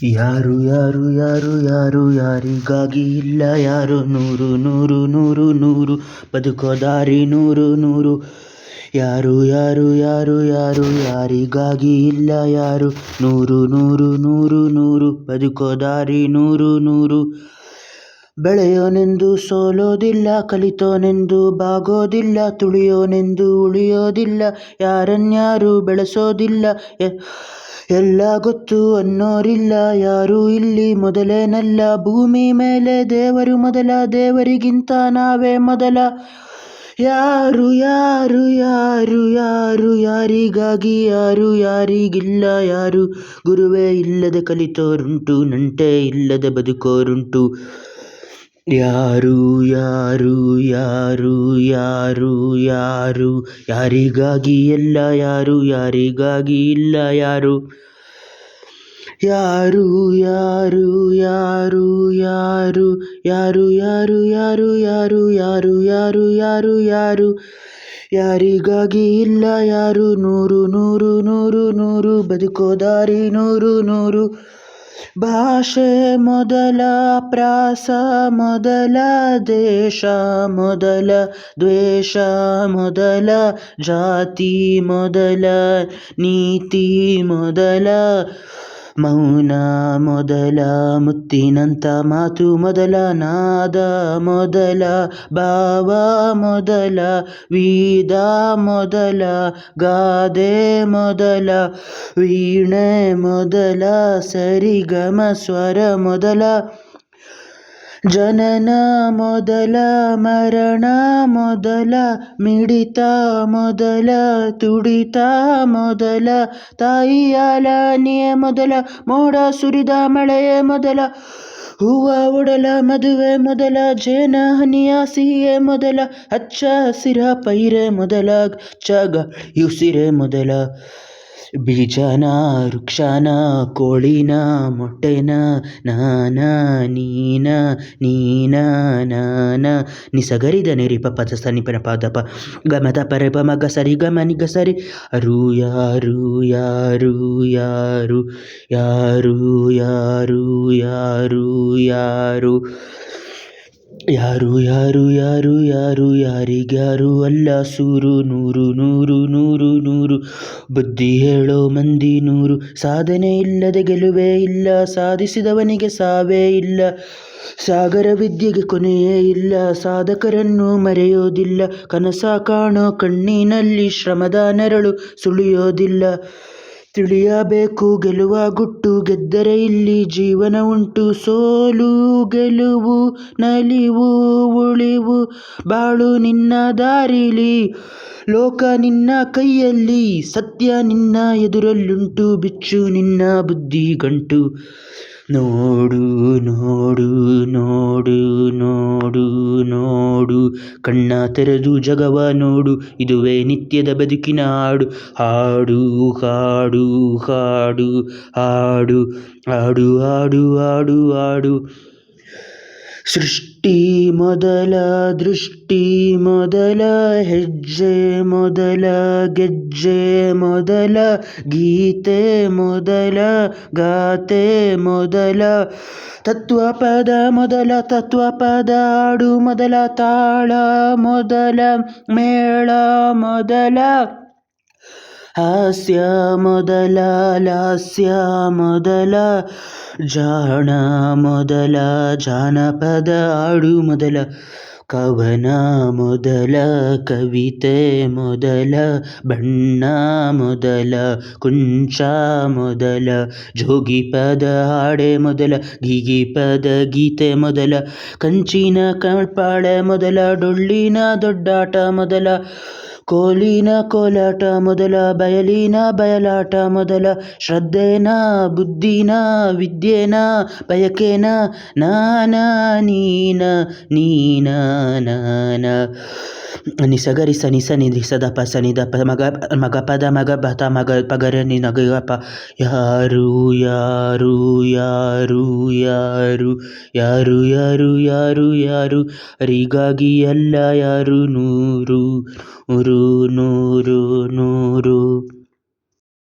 ಯಾರು ಯಾರು ಯಾರು ಯಾರು ಯಾರಿಗಾಗಿ ಇಲ್ಲ ಯಾರು ನೂರು ನೂರು ನೂರು ನೂರು ಬದುಕೋ ದಾರಿ ನೂರು ನೂರು. ಯಾರು ಯಾರು ಯಾರು ಯಾರು ಯಾರಿಗಾಗಿ ಇಲ್ಲ ಯಾರು ನೂರು ನೂರು ನೂರು ನೂರು ಬದುಕೋ ದಾರಿ ನೂರು ನೂರು. ಬೆಳೆಯೋನೆಂದು ಸೋಲೋದಿಲ್ಲ, ಕಲಿತೋನೆಂದು ಬಾಗೋದಿಲ್ಲ, ತುಳಿಯೋನೆಂದು ಉಳಿಯೋದಿಲ್ಲ, ಯಾರನ್ಯಾರು ಬೆಳೆಸೋದಿಲ್ಲ. ಎಲ್ಲ ಗೊತ್ತು ಅನ್ನೋರಿಲ್ಲ, ಯಾರು ಇಲ್ಲಿ ಮೊದಲೇನಲ್ಲ. ಭೂಮಿ ಮೇಲೆ ದೇವರು ಮೊದಲ, ದೇವರಿಗಿಂತ ನಾವೇ ಮೊದಲ. ಯಾರು ಯಾರು ಯಾರು ಯಾರು ಯಾರಿಗಾಗಿ ಯಾರು ಯಾರಿಗಿಲ್ಲ ಯಾರು. ಗುರುವೇ ಇಲ್ಲದೆ ಕಲಿತೋರುಂಟು, ನಂಟೇ ಇಲ್ಲದೆ ಬದುಕೋರುಂಟು. ಯಾರು ಯಾರು ಯಾರು ಯಾರು ಯಾರು ಯಾರಿಗಾಗಿ ಎಲ್ಲ ಯಾರು ಯಾರಿಗಾಗಿ ಇಲ್ಲ ಯಾರು. ಯಾರು ಯಾರು ಯಾರು ಯಾರು ಯಾರು ಯಾರು ಯಾರು ಯಾರು ಯಾರು ಯಾರು ಯಾರು ಯಾರು ಯಾರಿಗಾಗಿ ಇಲ್ಲ ಯಾರು ನೂರು ನೂರು ನೂರು ನೂರು ಬದುಕೋ ದಾರಿ ನೂರು ನೂರು. ಭಾಷೆ ಮೊದಲ, ಪ್ರಾಸ ಮೊದಲ, ದೇಶ ಮೊದಲ, ದ್ವೇಷ ಮೊದಲ, ಜಾತಿ ಮೊದಲ, ನೀತಿ ಮೊದಲ, ಮೌನ ಮೊದಲ, ಮುತ್ತಿನಂಥ ಮಾತು ಮೊದಲ, ನಾದ ಮೊದಲ, ಭಾವ ಮೊದಲ, ವೇದ ಮೊದಲ, ಗಾದೆ ಮೊದಲ, ವೀಣೆ ಮೊದಲ, ಸರಿಗಮ ಸ್ವರ ಮೊದಲ, ಜನನ ಮೊದಲ, ಮರಣ ಮೊದಲ, ಮಿಡಿತ ಮೊದಲ, ತುಡಿತ ಮೊದಲ, ತಾಯಿಯ ಲಾಲಿಯೇ ಮೊದಲ, ಮೋಡ ಸುರಿದ ಮಳೆಯೇ ಮೊದಲ, ಹೂವ ಉಡಲ ಮದುವೆ ಮೊದಲ, ಜೇನ ಹನಿಯ ಸಿಹಿಯೇ ಮೊದಲ, ಹಚ್ಚ ಹಸಿರ ಪೈರೇ ಮೊದಲ, ಗಾಳಿ ಉಸಿರೇ ಮೊದಲ. ಬೀಜನ ವೃಕ್ಷನ ಕೋಳಿನ ಮೊಟ್ಟೆನ ನಾನ ನೀನ ನೀನ ನಾನ ನಿಸಗರಿದ ನಿರಿ ಪದ ಸನಿಪನ ಪಾದಪ ಗಮದ ಪರೆ ಮಗ ಸರಿ ಗಮ ನಿಗ ಸರಿ. ಅರು ಯಾರು ಯಾರು ಯಾರು ಯಾರು ಯಾರು ಯಾರು ಯಾರು ಯಾರು ಯಾರು ಯಾರು ಯಾರು ಯಾರಿಗ್ಯಾರು ಅಲ್ಲ ಸೂರು ನೂರು ನೂರು ನೂರು ನೂರು. ಬುದ್ಧಿ ಹೇಳೋ ಮಂದಿ ನೂರು, ಸಾಧನೆ ಇಲ್ಲದೆ ಗೆಲುವೇ ಇಲ್ಲ, ಸಾಧಿಸಿದವನಿಗೆ ಸಾವೇ ಇಲ್ಲ, ಸಾಗರ ವಿದ್ಯೆಗೆ ಕೊನೆಯೇ ಇಲ್ಲ, ಸಾಧಕರನ್ನು ಮರೆಯೋದಿಲ್ಲ, ಕನಸ ಕಾಣೋ ಕಣ್ಣಿನಲ್ಲಿ ಶ್ರಮದ ನೆರಳು ಸುಳಿಯೋದಿಲ್ಲ. ತಿಳಿಯಬೇಕು ಗೆಲುವ ಗುಟ್ಟು, ಗೆದ್ದರೆ ಇಲ್ಲಿ ಜೀವನ ಉಂಟು, ಸೋಲು ಗೆಲುವು ನಲಿವು ಉಳಿವು, ಬಾಳು ನಿನ್ನ ದಾರಿಲಿ, ಲೋಕ ನಿನ್ನ ಕೈಯಲ್ಲಿ, ಸತ್ಯ ನಿನ್ನ ಎದುರಲ್ಲುಂಟು, ಬಿಚ್ಚು ನಿನ್ನ ಬುದ್ಧಿ ಗಂಟು. ನೋಡು ನೋಡು ನೋಡು ನೋಡು ನೋಡು, ಕಣ್ಣ ತೆರೆದು ಜಗವ ನೋಡು, ಇದುವೇ ನಿತ್ಯದ ಬದುಕಿನ ಹಾಡು. ಹಾಡು ಹಾಡು ಹಾಡು ಹಾಡು ಹಾಡು ಹಾಡು ಹಾಡು ಹಾಡು. ಸೃಷ್ಟಿ ಮೊದಲ, ದೃಷ್ಟಿ ಮೊದಲ, ಹೆಜ್ಜೆ ಮೊದಲ, ಗೆಜ್ಜೆ ಮೊದಲ, ಗೀತೆ ಮೊದಲ, ಗಾತೆ ಮೊದಲ, ತತ್ವಪದ ಮೊದಲ, ತತ್ವಪದ ಹಾಡು ಮೊದಲ, ತಾಳ ಮೊದಲ, ಮೇಳ ಮೊದಲ, ಹಾಸ್ಯ ಮೊದಲ, ಲಾಸ್ಯ ಮೊದಲ, ಜಾಣ ಮೊದಲ, ಜಾನಪದ ಹಾಡು ಮೊದಲ, ಕವನ ಮೊದಲ, ಕವಿತೆ ಮೊದಲ, ಬಣ್ಣ ಮೊದಲ, ಕುಂಚ ಮೊದಲ, ಜೋಗಿಪದ ಹಾಡೆ ಮೊದಲ, ಗೀಗಿಪದ ಗೀತೆ ಮೊದಲ, ಕಂಚಿನ ಕಳ್ಪಾಳೆ ಮೊದಲ, ಡೊಳ್ಳಿನ ದೊಡ್ಡಾಟ ಮೊದಲ, ಕೋಲಿನ ಕೋಲಾಟ ಮೊದಲ, ಬಯಲಿನ ಬಯಲಾಟ ಮೊದಲ, ಶ್ರದ್ಧೆನ ಬುದ್ಧಿನ ವಿದ್ಯೆನ ಬಯಕೆನ ನಾನ ನೀನ ನೀನ ನಾನ. ನಿಸಗರಿ ಸನಿ ಸನಿ ದಿಸದ ಪ ಸನಿ ದ ಪ ಮಗ ಮಗ ಪದ ಮಗ ಬತ ಮಗ ಪಗರ ನಿ ನಗಪ. ಯಾರು ಯಾರು ಯಾರು ಯಾರು ಯಾರು ಯಾರು ಯಾರು ಯಾರು ಯಾರಿಗಾಗಿ ಅಲ್ಲ ಯಾರು ನೂರು ನೂರು ನೂರು ನೂರು.